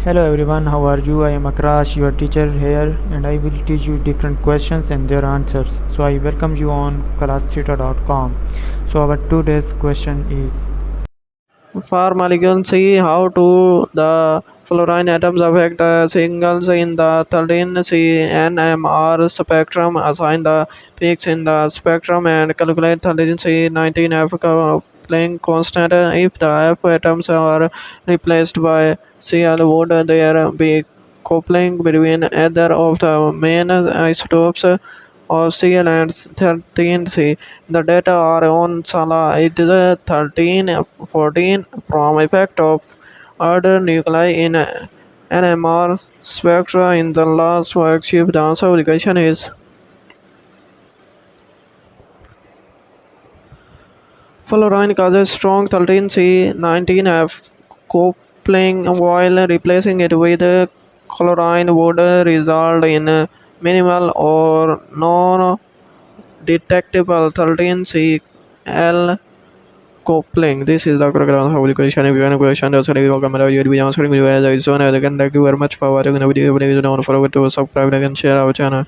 Hello everyone, how are you? I am Akrash, your teacher here, and I will teach you different questions and their answers. So I welcome you on classtheta.com. So our today's question is For molecules, see how to the fluorine atoms affect singles in the 13 NMR spectrum. Assign the peaks in the spectrum and calculate 13 19 F coupling constant. If the F atoms are replaced by Cl, would there be coupling between either of the main isotopes of Cl and 13C? The data are on Sala. It is a 13 14 from effect of other nuclei in NMR spectra in the last worksheet. The answer of the question is fluorine causes strong 13C19F coupling while replacing it with chlorine would result in minimal or non-detectable 13Cl coupling. This is the correct answer of the question. If you have a question, also leave a comment. You will be answering you as I soon as I can. Thank you very much for watching the video. Please don't forget to subscribe and share our channel.